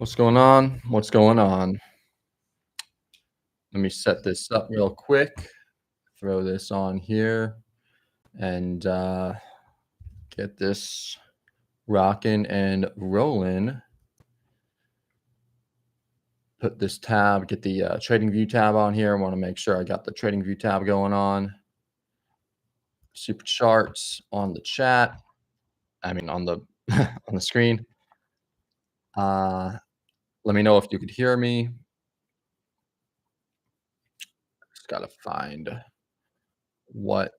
What's going on? What's going on? Let me set this up real quick. Throw this on here and get this rocking and rolling. Put this tab, get the trading view tab on here. I want to make sure I got the trading view tab going on. Super charts on the chat. I mean, on the on the screen. Let me know if you could hear me. Just gotta find what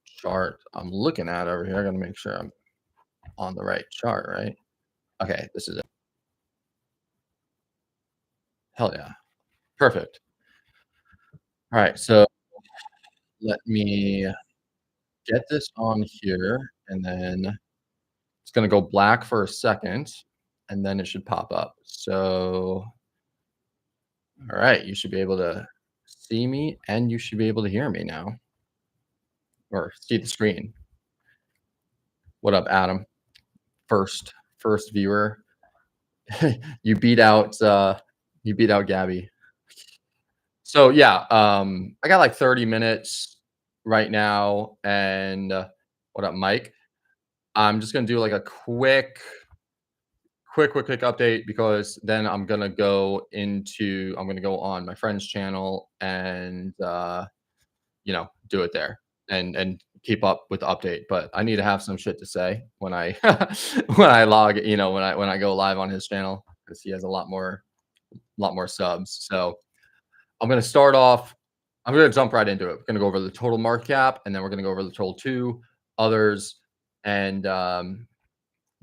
chart I'm looking at over here. I gotta make sure I'm on the right chart, right? Okay, this is it. Hell yeah. Perfect. All right, so let me get this on here, and then it's gonna go black for a second, and then it should pop up. So, all right, you should be able to see me, and you should be able to hear me now, or see the screen. What up, Adam? First viewer. You beat out Gabby. So yeah, I got like 30 minutes right now, and what up, Mike? I'm just gonna do like a quick update because then I'm gonna go on my friend's channel and do it there and keep up with the update. But I need to have some shit to say when I when I log, when I go live on his channel because he has a lot more subs. So I'm going to start off. I'm going to jump right into it. We're going to go over the total market cap, and then we're going to go over the total two others, and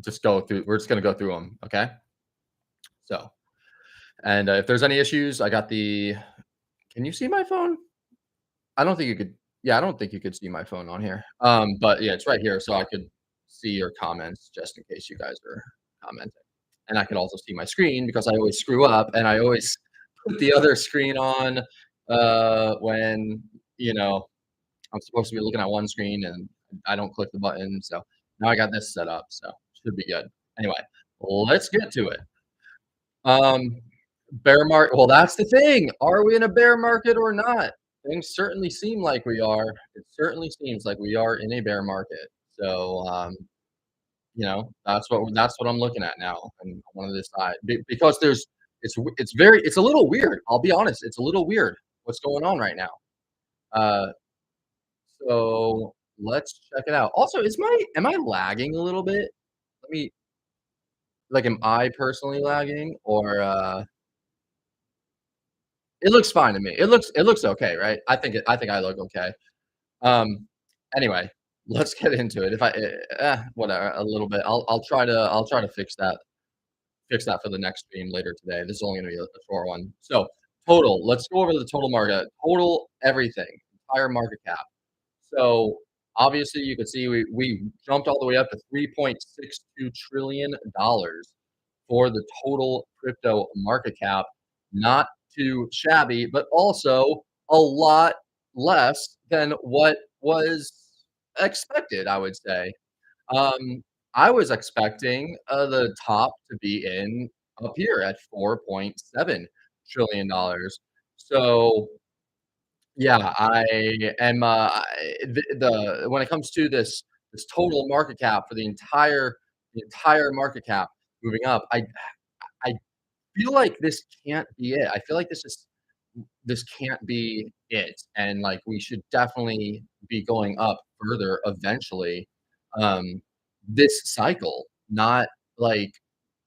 just go through. We're just going to go through them. Okay. So, and if there's any issues, I got the. Can you see my phone? I don't think you could. Yeah, I don't think you could see my phone on here. But yeah, it's right here, so I could see your comments just in case you guys are commenting, and I could also see my screen because I always screw up, and I always put the other screen on when I'm supposed to be looking at one screen and I don't click the button. So now I got this set up, so should be good. Anyway, let's get to it. Bear market. Well, that's the thing. Are we in a bear market or not? Things certainly seem like we are. It certainly seems like we are in a bear market. So that's what I'm looking at now, and I want to decide because it's a little weird. I'll be honest, it's a little weird what's going on right now. So let's check it out. Also, am I lagging a little bit? Let me am I personally lagging or it looks fine to me. It looks okay, right? I think I look okay. Um anyway, let's get into it. If I whatever, a little bit. I'll try to fix that for the next stream later today. This is only gonna be a short one. So total, let's go over the total market, total everything, entire market cap. So obviously you can see we jumped all the way up to $3.62 trillion for the total crypto market cap. Not too shabby, but also a lot less than what was expected, I would say. Um, I was expecting the top to be up here at $4.7 trillion. So yeah, I am. The when it comes to this total market cap for the entire market cap moving up, I feel like this can't be it. I feel like this can't be it, and like we should definitely be going up further eventually. Um, this cycle, like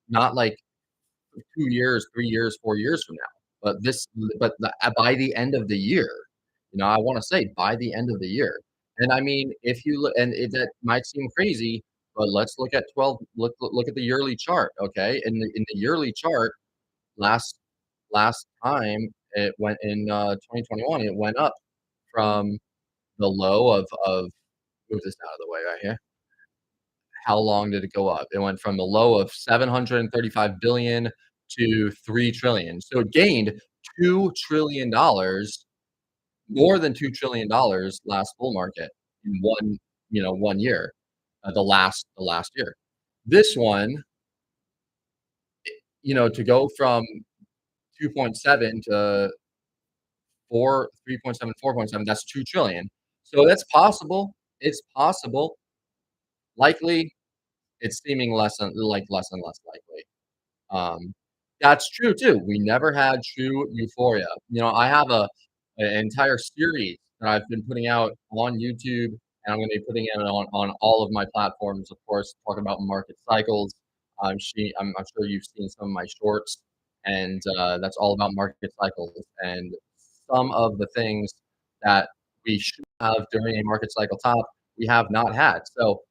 not like 2 years, 3 years, 4 years from now, by the end of the year. I want to say by the end of the year. And I mean, if you look, and that might seem crazy, but let's look at 12. Look at the yearly chart. Okay, in the yearly chart, last last time it went in 2021, it went up from the low of move this out of the way right here. How long did it go up? It went from the low of 735 billion to 3 trillion. So it gained $2 trillion, more than $2 trillion last bull market in one year, the last year. This one, to go from 2.7 to 4 3.7, 4.7, that's 2 trillion. So that's possible. It's possible. Likely, it's seeming less and less likely. Um, that's true too. We never had true euphoria. I have an entire series that I've been putting out on YouTube, and I'm gonna be putting it on all of my platforms, of course, talking about market cycles. I'm sure you've seen some of my shorts, and, that's all about market cycles and some of the things that we should have during a market cycle top, we have not had. So,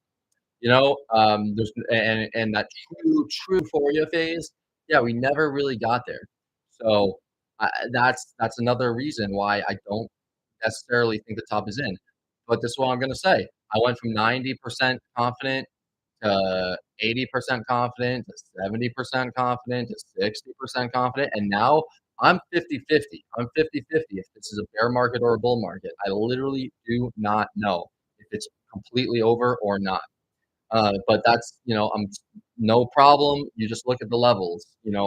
there's and that true euphoria phase, yeah, we never really got there. So, that's another reason why I don't necessarily think the top is in. But this is what I'm gonna say. I went from 90% confident to 80% confident to 70% confident to 60% confident, and now I'm 50-50. I'm 50-50 if this is a bear market or a bull market. I literally do not know if it's completely over or not. But I'm no problem. You just look at the levels.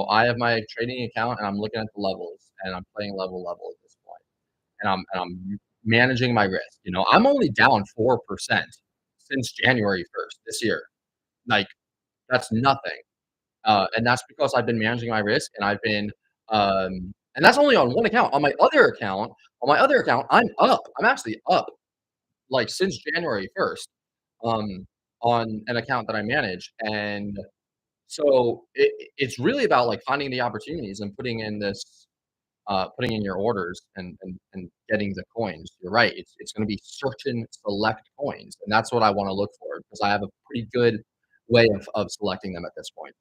I have my trading account and I'm looking at the levels and I'm playing level at this point, and I'm managing my risk. I'm only down 4% since January 1st this year. Like that's nothing, and that's because I've been managing my risk and and that's only on one account. On my other account, I'm up. I'm actually up like since January 1st, um, on an account that I manage. And so it's really about like finding the opportunities and putting in your orders and getting the coins. You're right. It's going to be certain select coins, and that's what I want to look for because I have a pretty good way of selecting them at this point.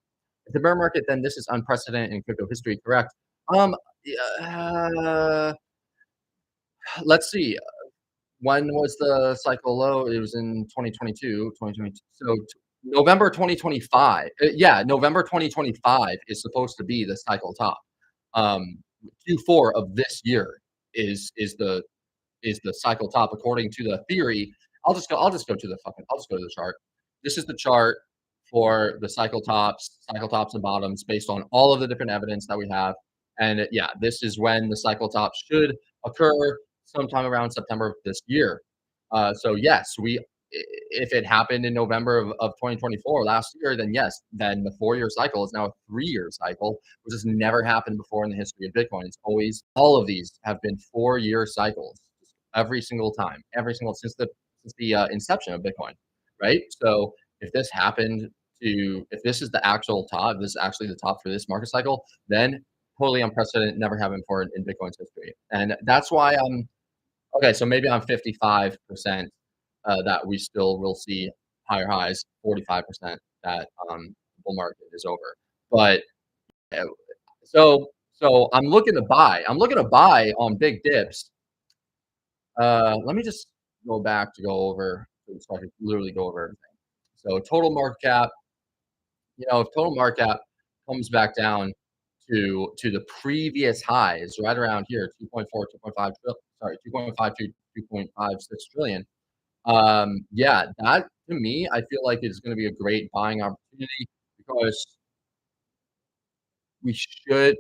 If the bear market, then this is unprecedented in crypto history. Correct. Um, uh, let's see. When was the cycle low? It was in 2022, 2022. So November 2025. Yeah, November 2025 is supposed to be the cycle top. Um, Q4 of this year is the cycle top according to the theory. I'll just go to the chart. This is the chart for the cycle tops and bottoms based on all of the different evidence that we have. And yeah, this is when the cycle top should occur sometime around September of this year. So yes, if it happened in November of 2024 last year, then yes, then the 4-year cycle is now a 3-year cycle, which has never happened before in the history of Bitcoin. It's always all of these have been 4-year cycles every single time, every single since the inception of Bitcoin, right? So if this is the actual top, if this is actually the top for this market cycle, then totally unprecedented, never happened before in Bitcoin's history, and that's why I'm okay. So maybe I'm 55% that we still will see higher highs, 45% that the bull market is over, but uh, so I'm looking to buy. I'm looking to buy on big dips. Let me just go back to go over so I can literally go over everything. So total market cap, if total market cap comes back down to the previous highs right around here, 2.4, 2.5 sorry, 2.5 to 2.56 trillion. Yeah, that to me, I feel like is going to be a great buying opportunity because we should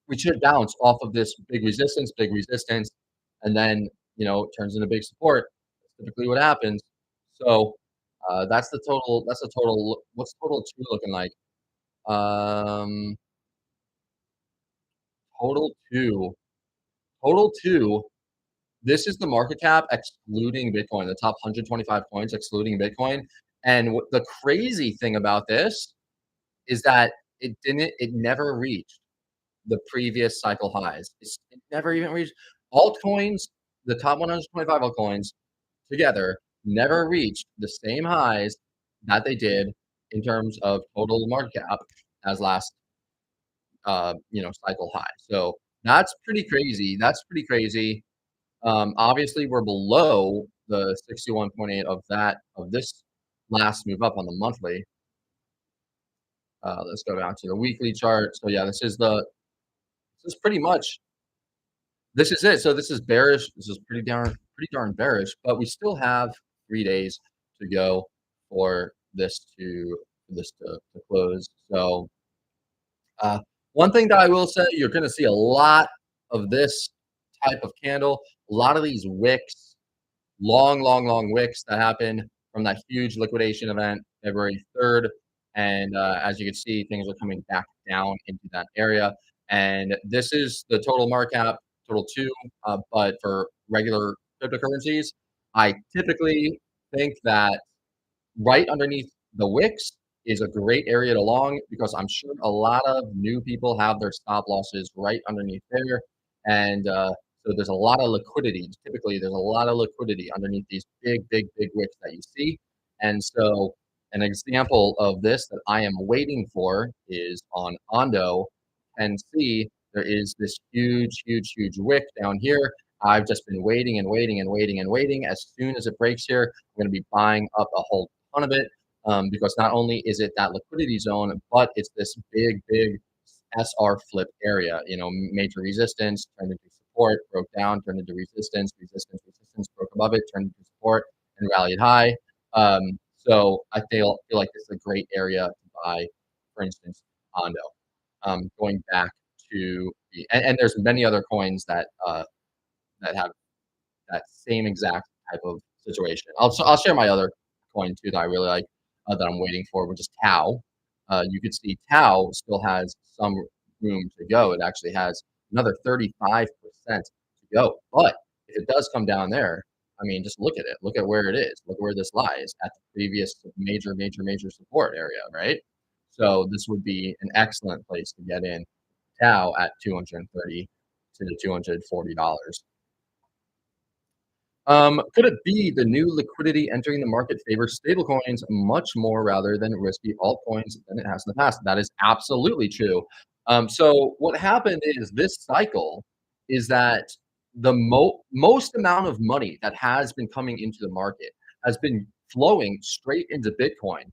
we should bounce off of this big resistance, and then it turns into big support. That's typically what happens. So that's the total. That's the total. What's total two looking like? Um, total two. Total two. This is the market cap excluding Bitcoin. The top 125 coins excluding Bitcoin. And the crazy thing about this is that it never reached the previous cycle highs. It never even reached altcoins. The top 125 altcoins together never reached the same highs that they did in terms of total market cap as last cycle high. So that's pretty crazy. That's pretty crazy. Obviously, we're below the 61.8 of this last move up on the monthly. Let's go down to the weekly chart. So yeah, this is pretty much this is it. So this is bearish. This is pretty darn bearish, but we still have 3 days to go for this to close. So Uh, One thing that I will say, you're gonna see a lot of this type of candle, a lot of these wicks, long, long, long wicks that happen from that huge liquidation event February 3rd. And as you can see, things are coming back down into that area. And this is the total market cap, total two. But for regular cryptocurrencies, I typically think that right underneath the wicks is a great area to long because I'm sure a lot of new people have their stop losses right underneath there. And so there's a lot of liquidity. Typically, there's a lot of liquidity underneath these big, big, big wicks that you see. And so an example of this that I am waiting for is on Ondo and see there is this huge, huge, huge wick down here. I've just been waiting and waiting and waiting and waiting. As soon as it breaks here, I'm going to be buying up a whole ton of it because not only is it that liquidity zone, but it's this big, big SR flip area. You know, major resistance turned into support, broke down, turned into resistance, resistance, resistance, broke above it, turned into support, and rallied high. So I feel like this is a great area to buy, for instance, Ondo. Going back to and there's many other coins that that have that same exact type of situation. I'll share my other coin too that I really like that I'm waiting for, which is Tau. You could see Tau still has some room to go. It actually has another 35% to go. But if it does come down there, I mean, just look at it. Look at where it is. Look where this lies at the previous major, major, major support area, right? So this would be an excellent place to get in Tau at 230 to $240. Could it be the new liquidity entering the market favors stablecoins much more rather than risky altcoins than it has in the past? That is absolutely true. So what happened is this cycle is that the most amount of money that has been coming into the market has been flowing straight into Bitcoin.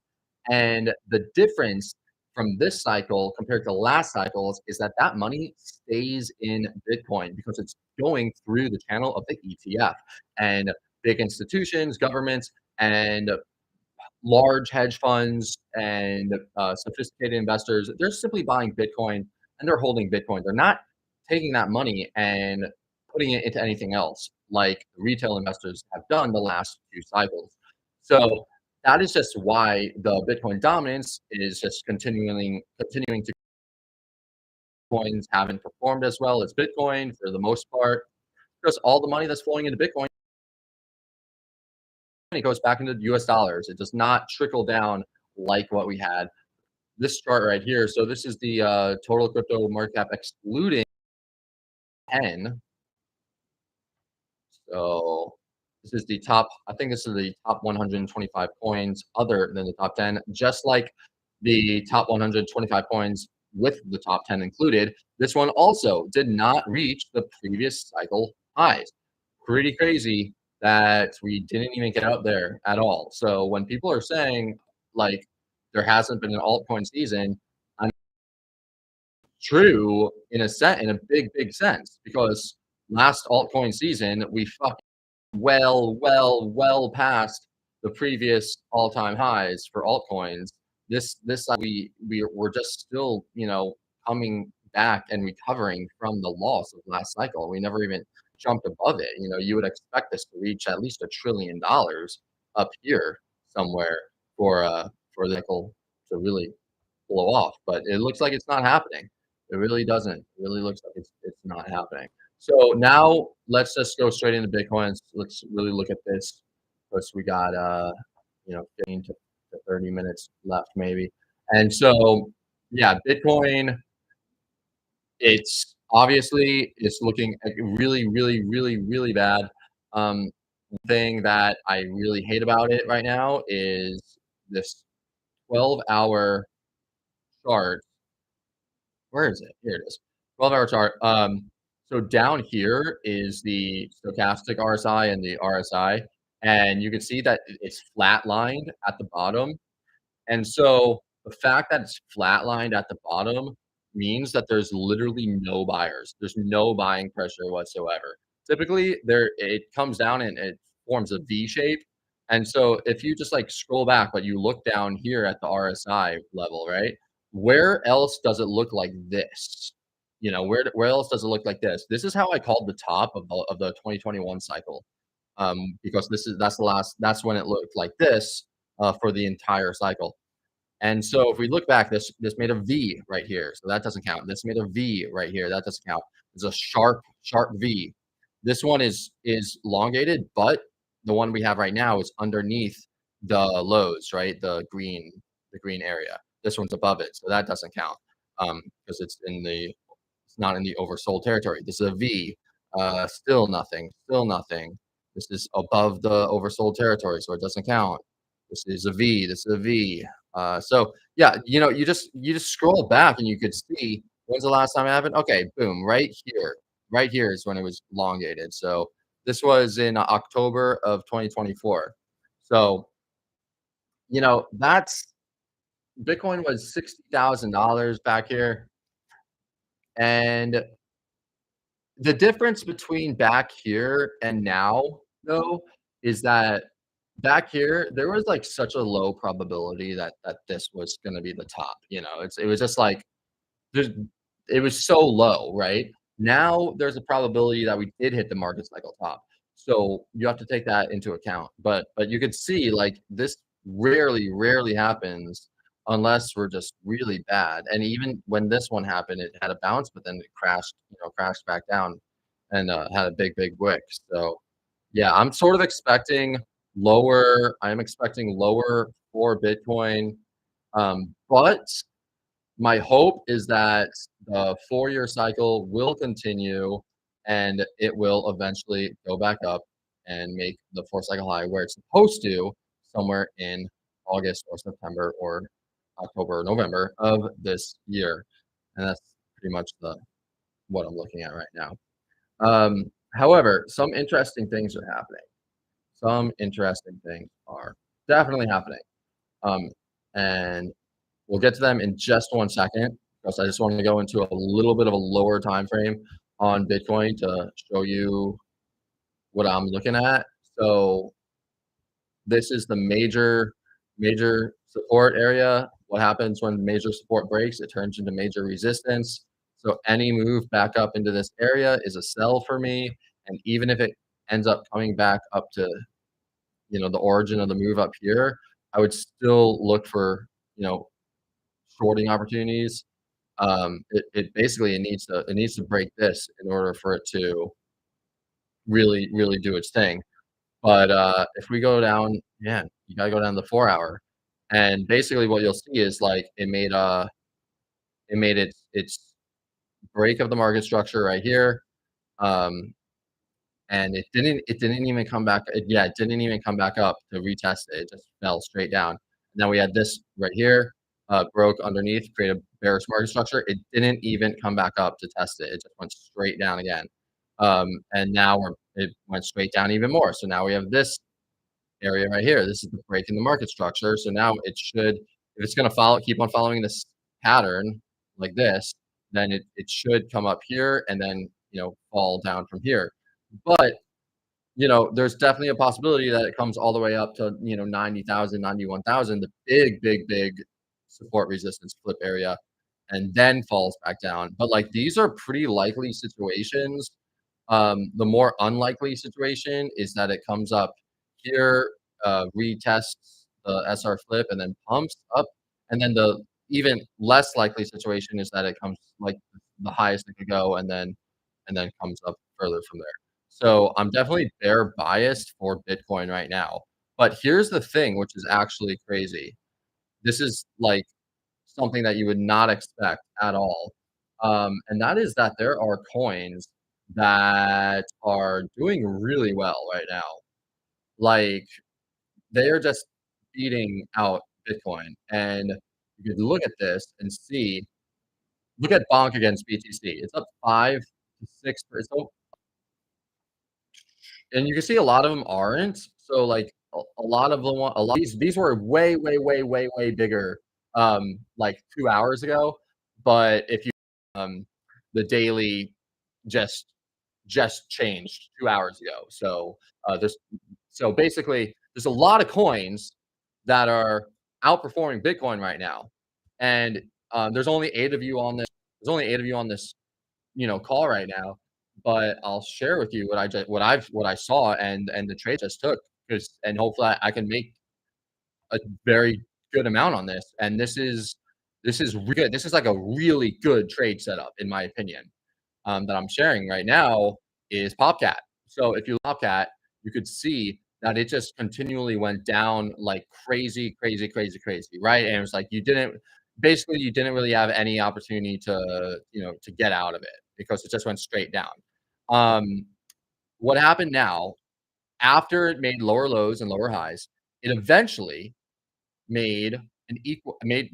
And the difference from this cycle compared to last cycles is that that money stays in Bitcoin because it's going through the channel of the ETF and big institutions, governments, and large hedge funds and sophisticated investors. They're simply buying Bitcoin and they're holding Bitcoin. They're not taking that money and putting it into anything else like retail investors have done the last few cycles. So that is just why the Bitcoin dominance is just continuing to coins haven't performed as well as Bitcoin for the most part because all the money that's flowing into Bitcoin it goes back into US dollars. It does not trickle down like what we had. This chart right here. So this is the total crypto market cap excluding 10. So this is the top. I think this is the top 125 coins other than the top 10. Just like the top 125 coins with the top 10 included, this one also did not reach the previous cycle highs. Pretty crazy that we didn't even get out there at all. So when people are saying like there hasn't been an altcoin season, I'm true in a big, big sense because last altcoin season we fucking well past the previous all-time highs for altcoins. This we were just still, you know, coming back and recovering from the loss of last cycle. We never even jumped above it. You know, you would expect this to reach at least $1 trillion up here somewhere for the nickel to really blow off, but it looks like it's not happening. It really doesn't. It really looks like it's not happening. So now let's just go straight into Bitcoin. Let's really look at this because we got 15 to 30 minutes left maybe. And so yeah, Bitcoin, it's obviously it's looking like really, really, really, really bad. Thing that I really hate about it right now is this 12-hour chart. Where is it? Here it is. 12-hour chart. So down here is the stochastic RSI and the RSI, and you can see that it's flatlined at the bottom. And so the fact that it's flatlined at the bottom means that there's literally no buyers. There's no buying pressure whatsoever. Typically, there it comes down and it forms a V shape. And so if you just like scroll back, but you look down here at the RSI level, right? where else does it look like this? Where else does it look like this? This is how I called the top of the 2021 cycle, because that's when it looked like this, for the entire cycle. And so if we look back, this made a V right here, so that doesn't count. This made a V right here, that doesn't count. It's a sharp V. This one is elongated, but the one we have right now is underneath the lows, right? The green area. This one's above it, so that doesn't count, because it's not in the oversold territory. This is a V, still nothing, still nothing. This is above the oversold territory, so it doesn't count. This is a V, this is a V. So yeah, you just scroll back and you could see when's the last time it happened. Okay, boom, right here, right here is when it was elongated. So this was in October of 2024. So that's Bitcoin was $60,000 back here, and the difference between back here and now, though, is that back here, there was, like, such a low probability that this was gonna be the top, it was just like there's it was so low, right? Now, there's a probability that we did hit the market cycle top, so you have to take that into account, but you could see, like, this rarely happens unless we're just really bad, and even when this one happened, it had a bounce, but then it crashed back down and, had a big wick, so, yeah, I'm expecting lower for Bitcoin, but my hope is that the 4-year cycle will continue and it will eventually go back up and make the 4 cycle high where it's supposed to, somewhere in August or September or October or November of this year. And that's pretty much the what I'm looking at right now. However, some interesting things are happening. Some interesting things are definitely happening. Um, and we'll get to them in just one second, because I just want to go into a little bit of a lower time frame on Bitcoin to show you what I'm looking at. So this is the major support area. What happens when major support breaks? It turns into major resistance. So any move back up into this area is a sell for me. And even if it ends up coming back up to the origin of the move up here, I would still look for shorting opportunities. It basically it needs to break this in order for it to really do its thing. But if we go down, man, you gotta go down the 4 hour, and basically what you'll see is like it made its break of the market structure right here. Um, and it didn't even come back. It didn't even come back up to retest it. It just fell straight down. And then we had this right here, broke underneath, created a bearish market structure. It didn't even come back up to test it. It just went straight down again. And now it went straight down even more. So now we have this area right here. This is the break in the market structure. So now it should, if it's going to keep on following this pattern like this, then it should come up here and then fall down from here. But there's definitely a possibility that it comes all the way up to 90,000, 91,000, the big support resistance flip area, and then falls back down. But like these are pretty likely situations. The more unlikely situation is that it comes up here, retests the SR flip, and then pumps up. And then the even less likely situation is that it comes like the highest it could go, and then comes up further from there. So I'm definitely bear biased for Bitcoin right now. But here's the thing, which is actually crazy. This is like something that you would not expect at all. And that is that there are coins that are doing really well right now. Like they are just beating out Bitcoin. And you could look at this and see, look at Bonk against BTC. It's up 5 to 6%. And you can see a lot of them aren't. So, like, a lot of them a lot these were way bigger, like, 2 hours ago, but if you um, the daily just just changed 2 hours ago. So, basically, there's a lot of coins that are outperforming Bitcoin right now, and, there's only 8 of you on this there's only 8 of you on this, call right now, but I'll share with you what I saw and the trade just took, 'cause and hopefully I can make a very good amount on this, and this is good. This is like a really good trade setup in my opinion, that I'm sharing right now is Popcat. So if you Popcat, you could see that it just continually went down like crazy, crazy, crazy, crazy, right? And it was like you didn't really have any opportunity to get out of it because it just went straight down. Um, what happened now, after it made lower lows and lower highs, it eventually made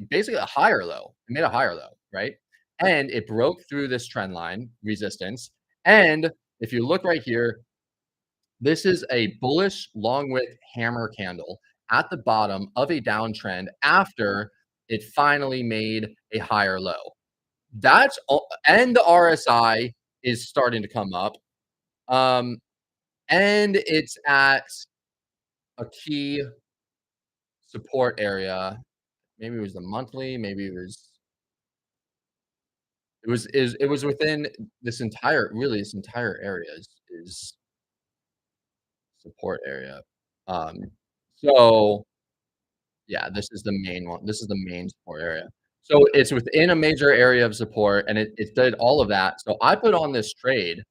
basically a higher low. It made a higher low, right? And it broke through this trend line resistance. And if you look right here, this is a bullish long wick hammer candle at the bottom of a downtrend after it finally made a higher low. And the RSI is starting to come up. Um, and it's at a key support area. Maybe it was the monthly, maybe it was within this entire area is support area. Um, so yeah, this is the main one. This is the main support area. So it's within a major area of support, and it did all of that. So I put on this trade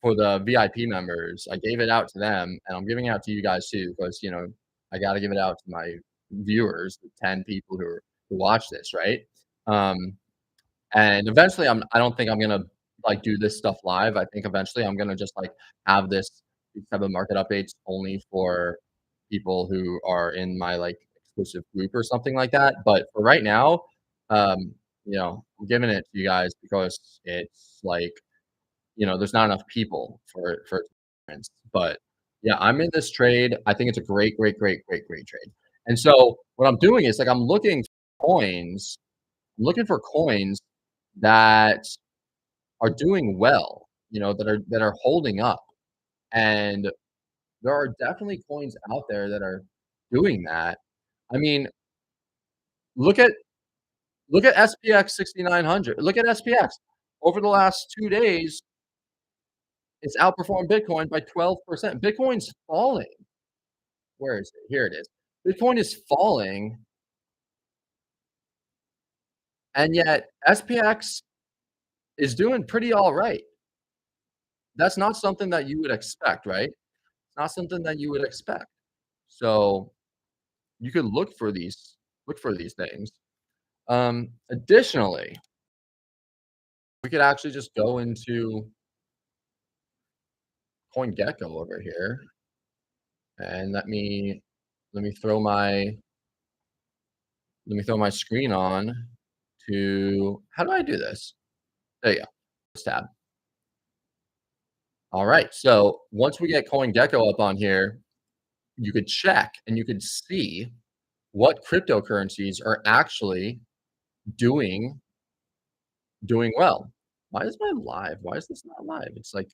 for the VIP members. I gave it out to them, and I'm giving it out to you guys too, because I got to give it out to my viewers, the 10 people who watch this, right? Um, And eventually, I don't think I'm gonna, like, do this stuff live. I think eventually I'm gonna just, like, have these type of market updates only for people who are in my, like, exclusive group or something like that, but for right now, I'm giving it to you guys because it's, like, there's not enough people for it to but, yeah, I'm in this trade. I think it's a great, great, great, great, great trade, and so what I'm doing is, like, I'm looking for coins that are doing well, that are holding up. And there are definitely coins out there that are doing that. I mean, look at look at SPX 6900. Look at SPX. Over the last 2 days, it's outperformed Bitcoin by 12%. Bitcoin's falling. Where is it? Here it is. Bitcoin is falling, and yet SPX is doing pretty all right. That's not something that you would expect, right? It's not something that you would expect. So you could look for these things. Additionally, we could actually just go into CoinGecko over here, and let me throw my screen on to how do I do this? There you go. This tab. All right. So once we get CoinGecko up on here, you could check and you could see what cryptocurrencies are actually doing well. Why is my live? Why is this not live? It's like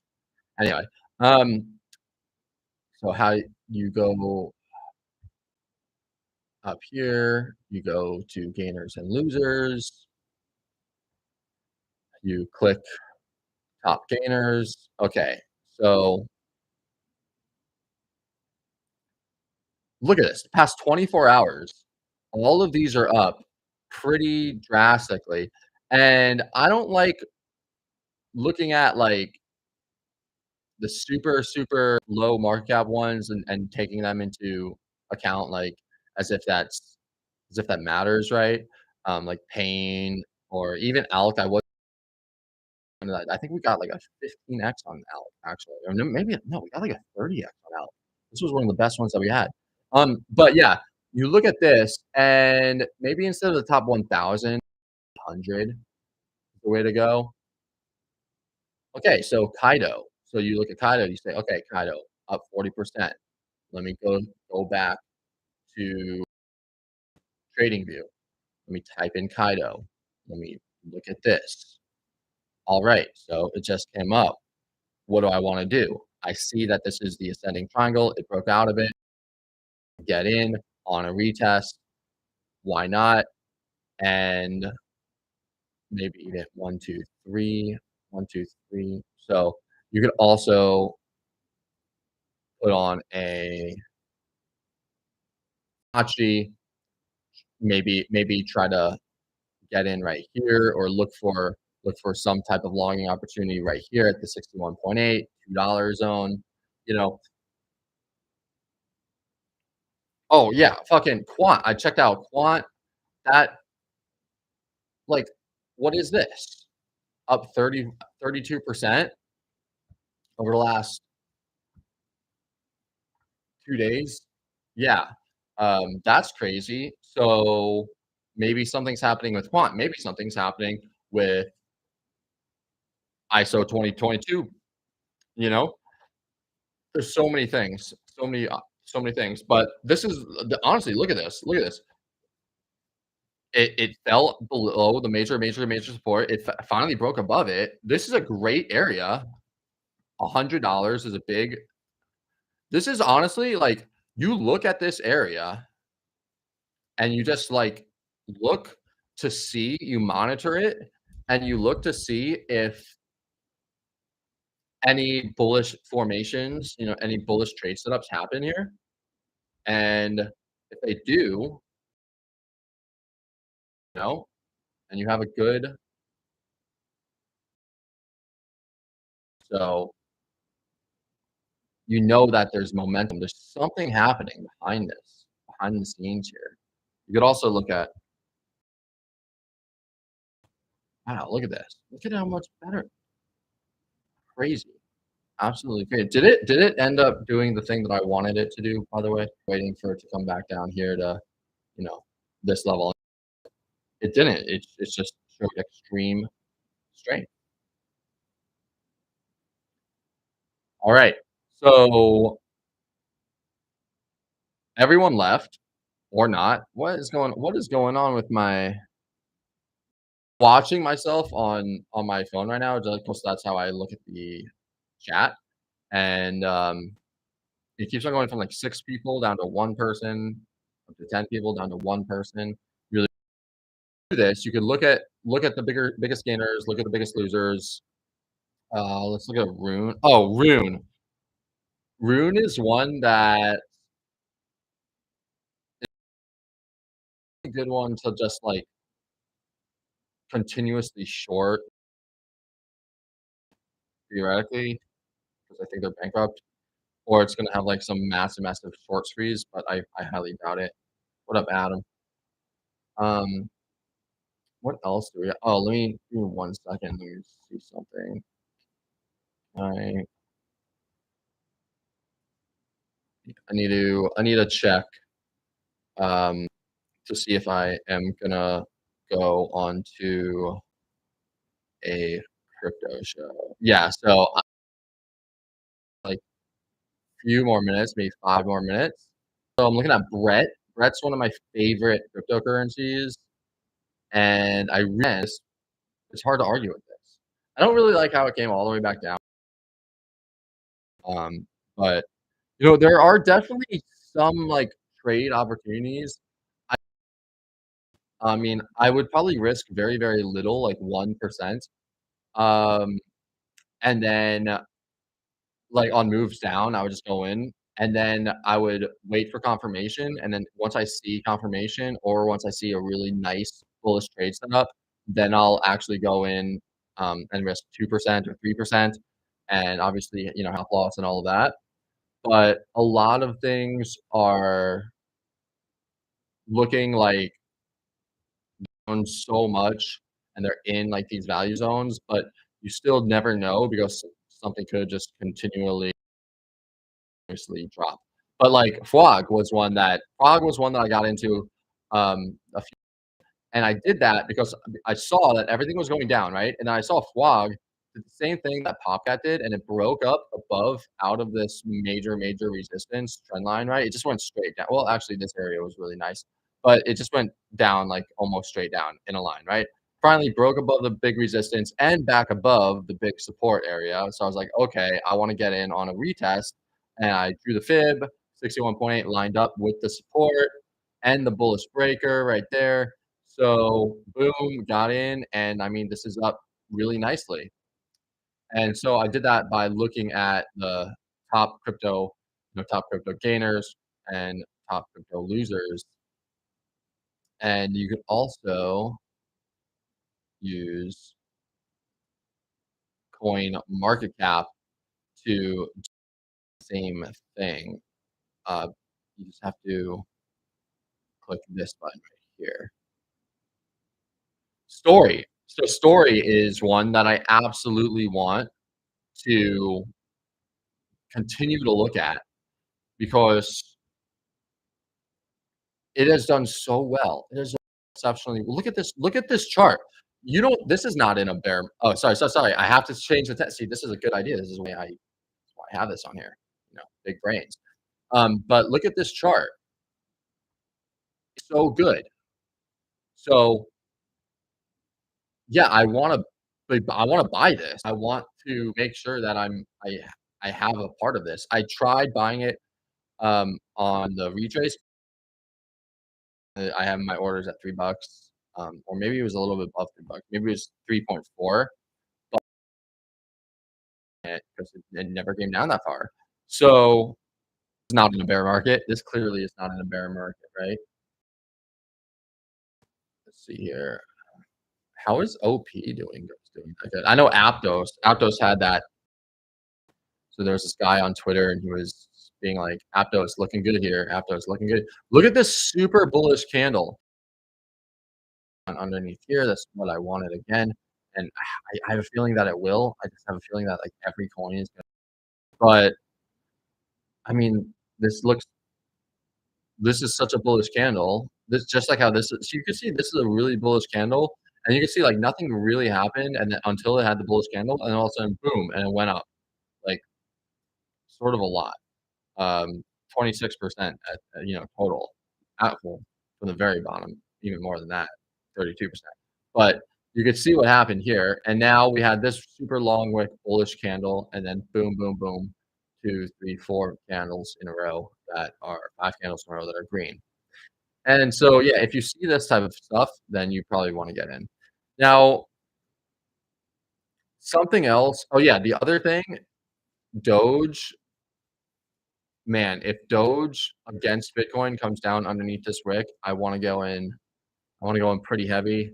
anyway. Um, so how you go up here, you go to gainers and losers, you click top gainers. Okay, so look at this. The past 24 hours, all of these are up pretty drastically. And I don't like looking at like the super, super low market cap ones and taking them into account like as if that's as if that matters, right? Like Pain or even Alk. I think we got like a 15x on Alk actually, or maybe no, we got like a 30x on Alk. This was one of the best ones that we had. But yeah, you look at this, and maybe instead of the top 1,000, 100 is the way to go. Okay, so Kaido. So you look at Kaido, you say, okay, Kaido up 40%. Let me go back to TradingView. Let me type in Kaido. Let me look at this. All right, so it just came up. What do I want to do? I see that this is the ascending triangle. It broke out of it. Get in on a retest. Why not? And maybe eat it 1, 2, 3, 1, 2, 3. So you could also put on a Fibonacci, maybe try to get in right here or look for some type of longing opportunity right here at the 61.8, $2 zone, you know. Oh, yeah, fucking Quant. I checked out Quant. That like, what is this? Up 32% over the last 2 days? Yeah, that's crazy. So, maybe something's happening with Quant, maybe something's happening with ISO 2022, you know? There's so many things, so many things, but this is the honestly, look at this. It fell below the major support. It finally broke above it. This is a great area. $100 is a big this is honestly, like, you look at this area and you just, like, look to see you monitor it, and you look to see if any bullish formations, any bullish trade setups happen here, and if they do, know, and you have a good so you know that there's momentum. There's something happening behind this, behind the scenes here. You could also look at, wow, look at this. Look at how much better. Crazy. Absolutely crazy. Did it end up doing the thing that I wanted it to do, by the way? Waiting for it to come back down here to, you know, this level. It didn't. It's just showed extreme strength. All right. So everyone left or not. What is going on with my watching myself on my phone right now, just 'cause that's how I look at the chat, and, it keeps on going from, like, 6 people down to 1 person, up to 10 people down to 1 person. Really do this, you can look at the biggest gainers, look at the biggest losers. Let's look at Rune. Oh, Rune. Rune is one that a good one to just, like, continuously short, theoretically, because I think they're bankrupt. Or it's gonna have, like, some massive short squeeze, but I highly doubt it. What up, Adam? Um, what else do we oh, let me give me 1 second, let me see something. I I need to check, um, to see if I am gonna go onto a crypto show. Yeah, so, like, few more minutes, maybe 5 more minutes. So I'm looking at Brett. Brett's one of my favorite cryptocurrencies, and I realized it's hard to argue with this. I don't really like how it came all the way back down, um, but, there are definitely some, like, trade opportunities. I I mean, I would probably risk very, very little, like 1%, um, and then, like, on moves down, I would just go in, and then I would wait for confirmation, and then once I see confirmation or once I see a really nice bullish trade setup, then I'll actually go in, and risk 2% or 3%, and obviously, help loss and all of that. But a lot of things are looking like own so much, and they're in, like, these value zones, but you still never know because something could just continually drop. But, like, Frog was one that I got into, a few and I did that because I saw that everything was going down, right? And then I saw Frog did the same thing that Popcat did, and it broke up above out of this major resistance trend line, right? It just went straight down. Well, actually, this area was really nice, but it just went down, like, almost straight down in a line, right? Finally broke above the big resistance and back above the big support area. So I was like, "Okay, I wanna get in on a retest," and I drew the fib, 61.8 lined up with the support and the bullish breaker right there. So, boom, got in, and I mean, this is up really nicely. And so I did that by looking at the top crypto, top crypto gainers and top crypto losers. And you could also use coin market cap to do the same thing. Uh, you just have to click this button right here. Story. So story is one that I absolutely want to continue to look at because it has done so well. It has done exceptionally look at this chart. You don't this is not in a bear oh, sorry. I have to change the text. See, this is a good idea. This is why I have this on here, big brains. But look at this chart. So good. So, yeah, I wanna buy this. I want to make sure that I have a part of this. I tried buying it, on the retrace. I have my orders at $3, or maybe it was a little bit above $3. Maybe it was 3.4, but because it never came down that far. So, it's not in a bear market. This clearly is not in a bear market, right? Let's see here. How is OP doing that good? I know Aptos had that. So there was this guy on Twitter, and he was being like, "Aptos looking good here. Aptos looking good. Look at this super bullish candle underneath here. That's what I wanted again." And I have a feeling that it will. I just have a feeling that like every coin is gonna. But I mean, this is such a bullish candle. This just like how this is. So you can see this is a really bullish candle, and you can see like nothing really happened, and then until it had the bullish candle, and all of a sudden, boom, and it went up like sort of a lot. 26% at, total at full from the very bottom, even more than that, 32%. But you could see what happened here, and now we had this super long wick bullish candle, and then boom, boom, boom, 2, 3, 4 candles in a row that are 5 candles in a row that are green. And so, yeah, if you see this type of stuff, then you probably wanna get in. Now, something else oh, yeah, the other thing, Doge. Man, if Doge against Bitcoin comes down underneath this wick, I wanna go in pretty heavy,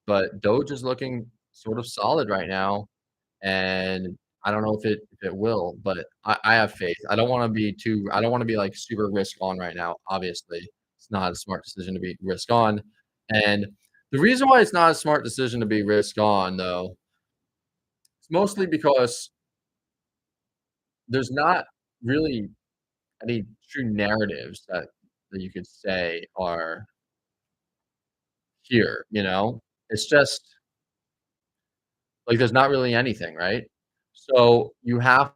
but Doge is looking sort of solid right now, and I don't know if it will, but I have faith. I don't wanna be, like, super risk on right now, obviously. It's not a smart decision to be risk on, and the reason why it's not a smart decision to be risk on, though, is mostly because there's not really any true narratives that you could say are here, you know? It's just like there's not really anything, right? So you have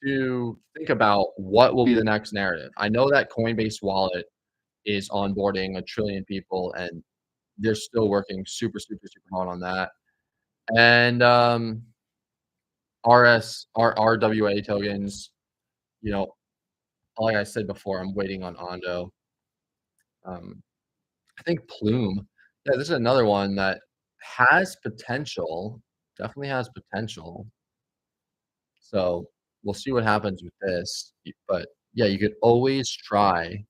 to think about what will be the next narrative. I know that Coinbase Wallet is onboarding 1,000,000,000 people, and they're still working super, super, super hard on that. And RWA tokens, you know, like I said before, I'm waiting on Ondo. Um, I think Plume. Yeah, this is another one that has potential, definitely has potential. So we'll see what happens with this. But yeah, you could always try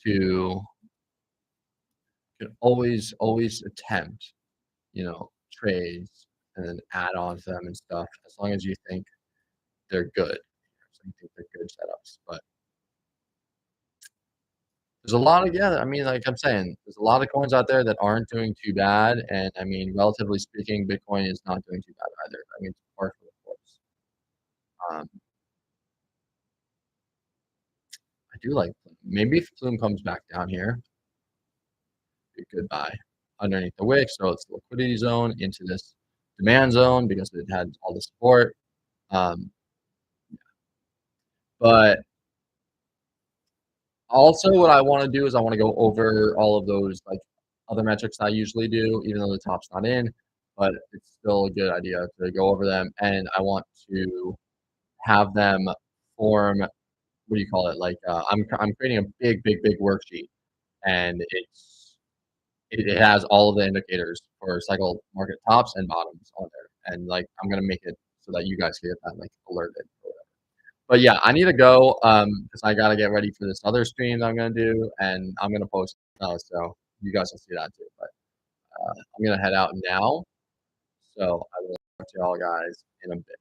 to always attempt, trades and then add on to them and stuff as long as you think they're good. So you think they're good setups. But there's a lot of yeah, I mean, like I'm saying, there's a lot of coins out there that aren't doing too bad. And I mean, relatively speaking, Bitcoin is not doing too bad either. I mean, it's par for the course. Um, I do like Plume. Maybe if Plume comes back down here, be a good buy underneath the wick. So it's the liquidity zone into this demand zone because it had all the support. Um, but also what I want to do is I want to go over all of those like other metrics I usually do, even though the top's not in, but it's still a good idea to go over them. And I want to have them form, what do you call it? Like I'm creating a big, big, big worksheet, and it's it has all of the indicators for cycle market tops and bottoms on there, and, like, I'm gonna make it so that you guys can get that, like, alerted or whatever. But, yeah, I need to go, 'cause I gotta get ready for this other stream that I'm gonna do, and I'm gonna post, so you guys will see that too, but, I'm gonna head out now, so I will talk to y'all guys in a bit.